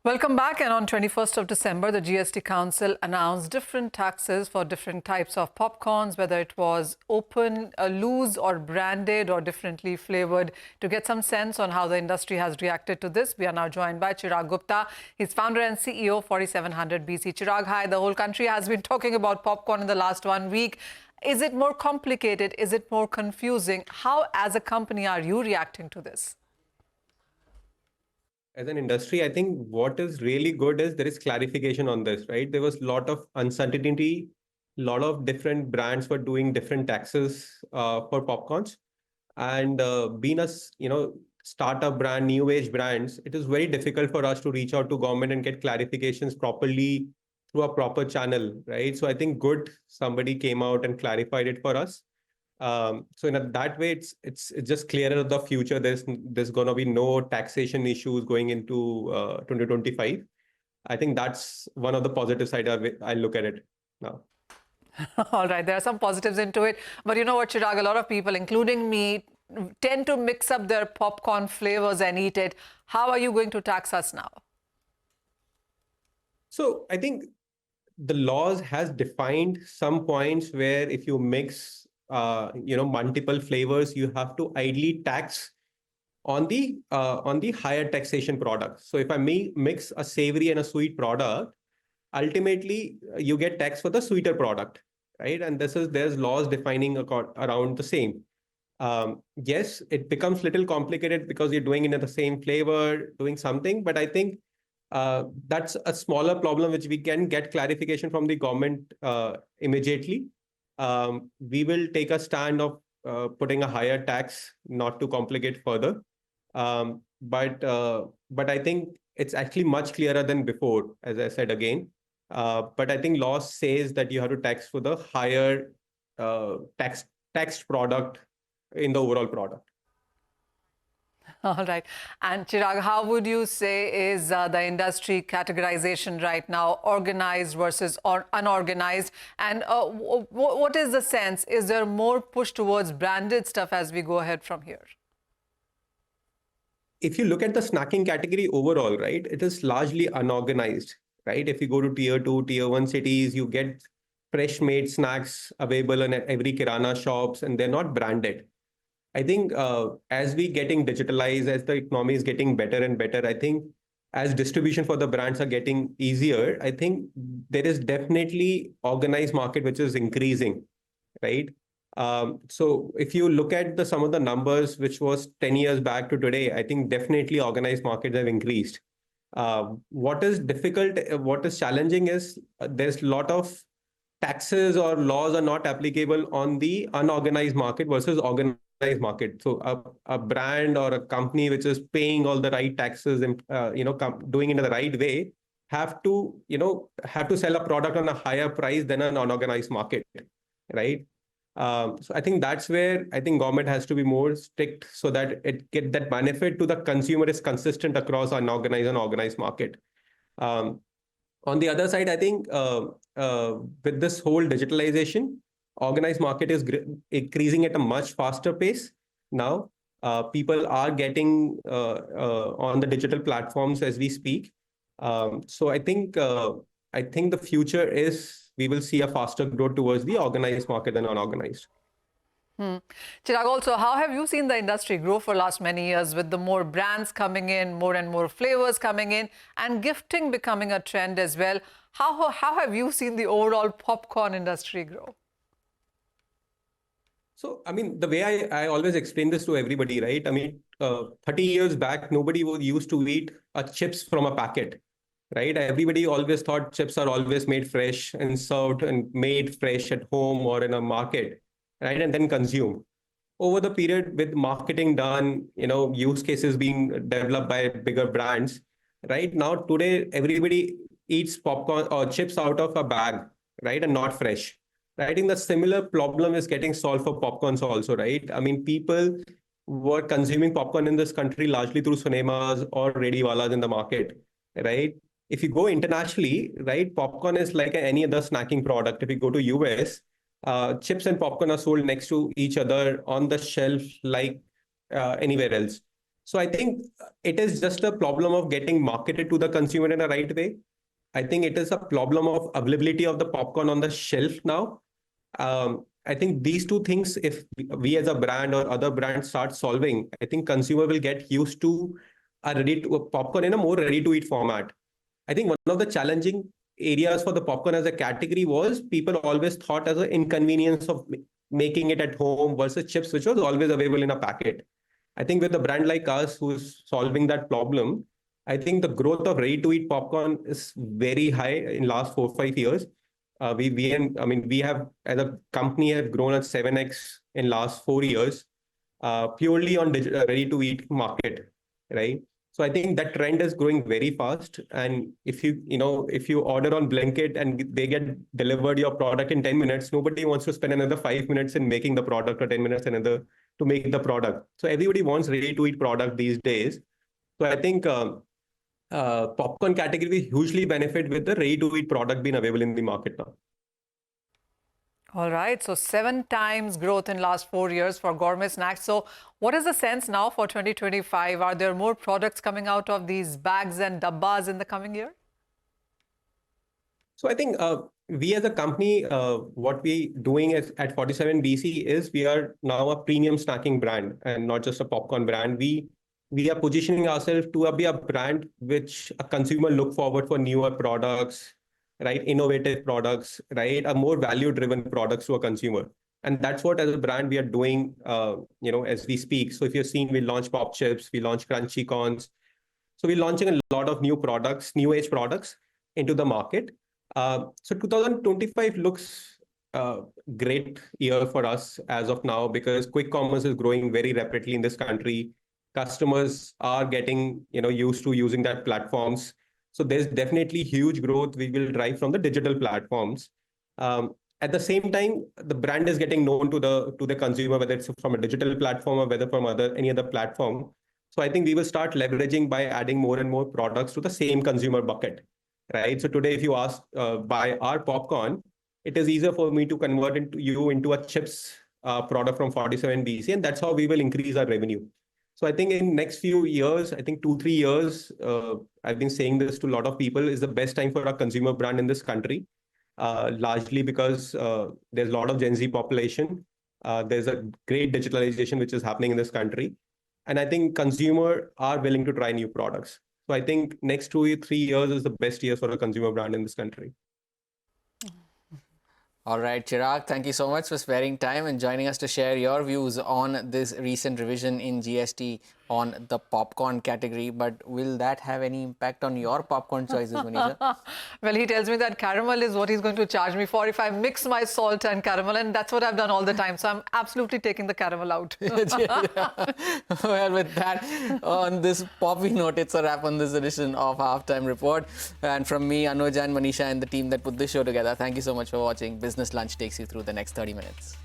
Welcome back. And on 21st of December, the GST Council announced different taxes for different types of popcorns, whether it was open, loose or branded or differently flavored. To get some sense on how the industry has reacted to this, we are now joined by Chirag Gupta. He's founder and CEO of 4700BC. Chirag, hi. The whole country has been talking about popcorn in the last 1 week. Is it more complicated? Is it more confusing? How, as a company, are you reacting to this? As an industry, I think what is really good is there is clarification on this, right? There was a lot of uncertainty, a lot of different brands were doing different taxes for popcorns. And being a startup brand, new age brands, it is very difficult for us to reach out to government and get clarifications properly through a proper channel, right? So I think good somebody came out and clarified it for us. So in that way, it's just clearer of the future. There's going to be no taxation issues going into 2025. I think that's one of the positive side I look at it now. All right, there are some positives into it. But you know what, Chirag, a lot of people, including me, tend to mix up their popcorn flavors and eat it. How are you going to tax us now? So I think the laws has defined some points where if you mix multiple flavors, you have to ideally tax on the higher taxation product. So if I mix a savory and a sweet product, ultimately you get taxed for the sweeter product, right? And there's laws defining around the same. Yes, it becomes little complicated because you're doing it in the same flavor, doing something, but I think that's a smaller problem which we can get clarification from the government immediately. We will take a stand of putting a higher tax, not to complicate further. But I think it's actually much clearer than before, as I said again. But I think law says that you have to tax for the higher taxed product in the overall product. All right. And Chirag, how would you say is the industry categorization right now, organized versus unorganized? And what is the sense? Is there more push towards branded stuff as we go ahead from here? If you look at the snacking category overall, right, it is largely unorganized, right? If you go to tier 2, tier 1 cities, you get fresh made snacks available in every kirana shops, and they're not branded. I think as we getting digitalized, as the economy is getting better and better, I think as distribution for the brands are getting easier, I think there is definitely organized market which is increasing, right? So if you look at some of the numbers which was 10 years back to today, I think definitely organized markets have increased. What is difficult, what is challenging is there's a lot of taxes or laws are not applicable on the unorganized market versus organized market. So a brand or a company which is paying all the right taxes and doing it in the right way have to sell a product on a higher price than an unorganized market, right? So I think that's where I think government has to be more strict so that it get that benefit to the consumer is consistent across unorganized and organized market. On the other side, I think with this whole digitalization, organized market is increasing at a much faster pace now. People are getting on the digital platforms as we speak. So I think the future is we will see a faster growth towards the organized market than unorganized. Chirag, also, how have you seen the industry grow for the last many years with the more brands coming in, more and more flavors coming in, and gifting becoming a trend as well? How have you seen the overall popcorn industry grow? So, I mean, the way I always explain this to everybody, right? I mean, 30 years back, nobody was used to eat chips from a packet, right? Everybody always thought chips are always made fresh and served and made fresh at home or in a market, right? And then consumed. Over the period with marketing done, use cases being developed by bigger brands, right? Now, today, everybody eats popcorn or chips out of a bag, right? And not fresh. I think the similar problem is getting solved for popcorns also, right? I mean, people were consuming popcorn in this country largely through cinemas or rediwalas in the market, right? If you go internationally, right, popcorn is like any other snacking product. If you go to US, chips and popcorn are sold next to each other on the shelf like anywhere else. So I think it is just a problem of getting marketed to the consumer in a right way. I think it is a problem of availability of the popcorn on the shelf now. I think these two things, if we as a brand or other brands start solving, I think consumer will get used to a popcorn in a more ready to eat format. I think one of the challenging areas for the popcorn as a category was people always thought as an inconvenience of making it at home versus chips, which was always available in a packet. I think with a brand like us who's solving that problem, I think the growth of ready-to-eat popcorn is very high in last 4 or 5 years. We have as a company have grown at 7x in last 4 years, purely on ready-to-eat market, right? So I think that trend is growing very fast. And if you order on Blinkit and they get delivered your product in 10 minutes, nobody wants to spend another 5 minutes in making the product or 10 minutes another to make the product. So everybody wants ready-to-eat product these days. So I think popcorn category hugely benefit with the ready-to-eat product being available in the market now. All right, so 7 times growth in last 4 years for gourmet snacks. So what is the sense now for 2025? Are there more products coming out of these bags and dabbas in the coming year? So I think we as a company, what we doing is at 47BC is we are now a premium snacking brand and not just a popcorn brand. We are positioning ourselves to be a brand which a consumer look forward for newer products, right? Innovative products, right? A more value-driven products to a consumer. And that's what as a brand we are doing, as we speak. So if you've seen, we launched Pop Chips, we launched Crunchy Corns. So we're launching a lot of new products, new age products into the market. So 2025 looks great year for us as of now because quick commerce is growing very rapidly in this country. Customers are getting used to using that platforms. So there's definitely huge growth we will drive from the digital platforms. At the same time, the brand is getting known to the consumer, whether it's from a digital platform or whether from any other platform. So I think we will start leveraging by adding more and more products to the same consumer bucket, right? So today, if you ask buy our popcorn, it is easier for me to convert into a chips product from 47BC, and that's how we will increase our revenue. So I think in next few years, I think 2-3 years, I've been saying this to a lot of people, is the best time for a consumer brand in this country, largely because there's a lot of Gen Z population. There's a great digitalization which is happening in this country. And I think consumer are willing to try new products. So I think next 2-3 years is the best years for a consumer brand in this country. All right, Chirag, thank you so much for sparing time and joining us to share your views on this recent revision in GST on the popcorn category. But will that have any impact on your popcorn choices, Manisha? Well, he tells me that caramel is what he's going to charge me for if I mix my salt and caramel, and that's what I've done all the time. So I'm absolutely taking the caramel out. Well, with that, on this poppy note, it's a wrap on this edition of Halftime Report. And from me, Anuj and Manisha and the team that put this show together, thank you so much for watching. Business Lunch takes you through the next 30 minutes.